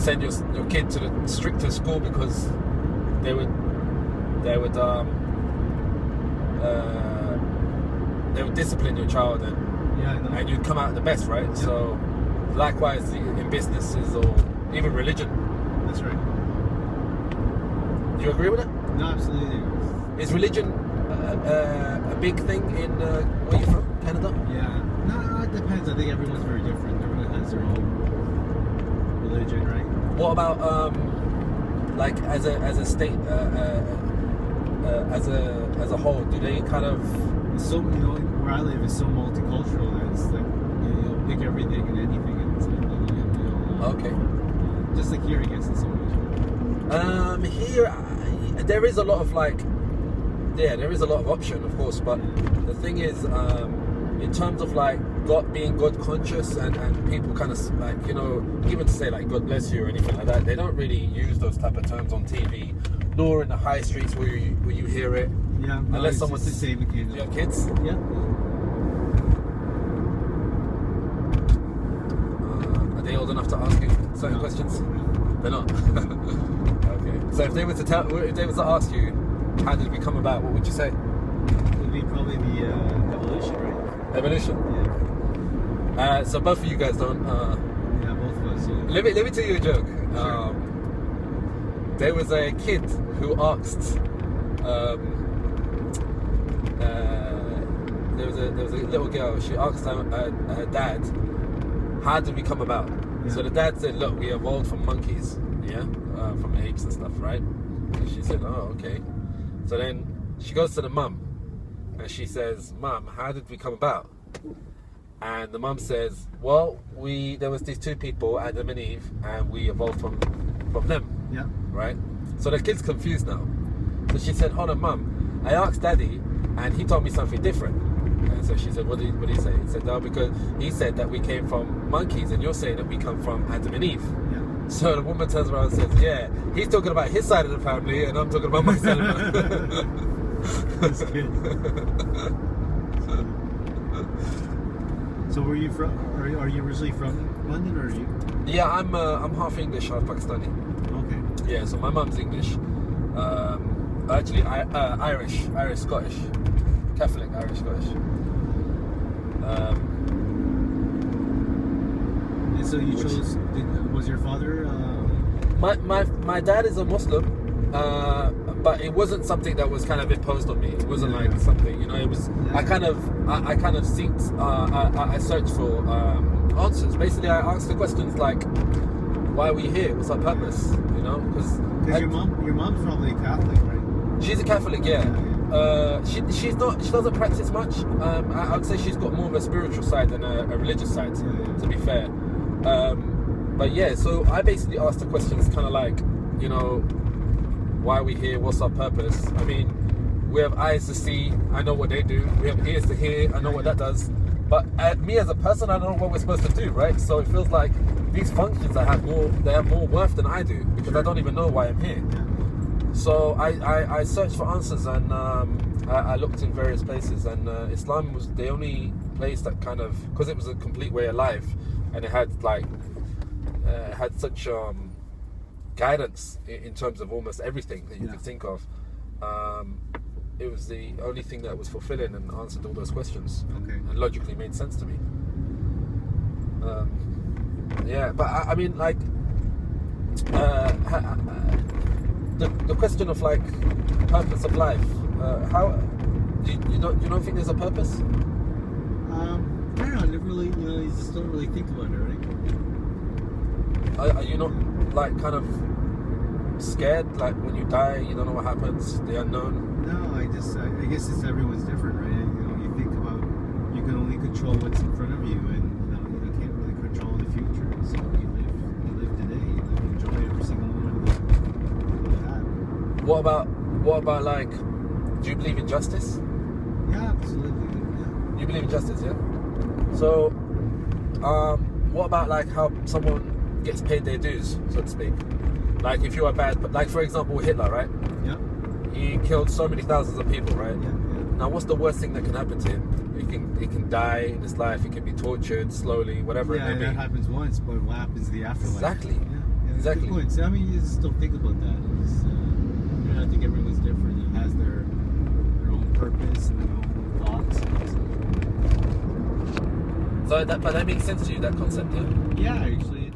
send your kid to the strictest school because they would discipline your child and you'd come out the best, right? Yeah. So likewise in businesses or even religion. That's right. Do you agree with it? No, absolutely. Is religion a big thing in where you're from, Canada? Yeah. No, it depends. I think everyone's very different. Everyone has their own religion, right? What about like as a state, as a whole? Do they kind of? It's so, where I live is so multicultural that it's like you'll pick everything and anything, and it's like okay. Just like here, I guess, in some ways. Here there is a lot of there is a lot of option, of course, but the thing is, in terms of like being God conscious and people kind of like, even to say like God bless you or anything like that, they don't really use those type of terms on TV, nor in the high streets where you hear it. Yeah, no, unless someone's the same in Canada. You have kids? Yeah. Are they old enough to ask you certain questions? They're not. Okay. So if they were to ask you, how did we come about? What would you say? It would be probably the evolution, right? Evolution. Yeah. So both of you guys don't. Yeah, both of us. Yeah. Let me tell you a joke. Sure. There was a kid who asked. There was a little girl. She asked her dad, "How did we come about?" Yeah. So the dad said, "Look, we evolved from monkeys, from apes and stuff, right?" And she said, "Oh, okay." So then she goes to the mum, and she says, "Mum, how did we come about?" And the mum says, "Well, there was these two people, Adam and Eve, and we evolved from them." Yeah. Right. So the kid's confused now. So she said, "Hold on, Mum. I asked Daddy, and he told me something different." And so she said, "What did he say?" He said, "No, because he said that we came from monkeys, and you're saying that we come from Adam and Eve." Yeah. So the woman turns around and says, "Yeah, he's talking about his side of the family, and I'm talking about my side of the family." That's good. So where are you from? Are you originally from London, or are you? Yeah, I'm half English, half Pakistani. Okay. Yeah, so my mum's English. Actually, Irish, Scottish, Catholic, Irish, Scottish. And so you chose. Was your father? My dad is a Muslim, but it wasn't something that was kind of imposed on me. It wasn't like something, it was. Yeah. I kind of seeked. I searched for answers. Basically, I asked the questions like, "Why are we here? What's our purpose?" Because your mom's probably Catholic, right? She's a Catholic, yeah. She's not. She doesn't practice much. I would say she's got more of a spiritual side than a religious side. Yeah. To be fair, but yeah. So I basically asked the questions, kind of like, why are we here? What's our purpose? I mean, we have eyes to see. I know what they do. We have ears to hear. I know what that does. But me as a person, I don't know what we're supposed to do, right? So it feels like these functions they have more worth than I do, because I don't even know why I'm here. Yeah. So I searched for answers, and I looked in various places, and Islam was the only place that kind of, because it was a complete way of life, and it had such guidance in terms of almost everything that you could think of. It was the only thing that was fulfilling and answered all those questions, and logically made sense to me. But I mean, like, the question of like purpose of life. How do you don't think there's a purpose? I don't know. I never really, you just don't really think about it, right? Are you not like kind of scared, like when you die, you don't know what happens, the unknown? No, I guess it's everyone's different, right? You think about, you can only control what's in front of you, and you can't really control the future. So you live today, you enjoy every single moment of that. What about like, do you believe in justice? Yeah, absolutely. Yeah. You believe in justice, yeah? So, what about like how someone gets paid their dues, so to speak? Like if you're like for example Hitler, right? Yeah. He killed so many thousands of people, right? Yeah. Now what's the worst thing that can happen to him? He can die in his life, he can be tortured slowly, whatever it may be. Yeah, that happens once, but what happens in the afterlife? Exactly. Exactly. Good points. I mean, you just don't think about that. It's, I think everyone's different. It has their own purpose and their own thoughts. So but that makes sense to you, that concept, yeah? Yeah, actually.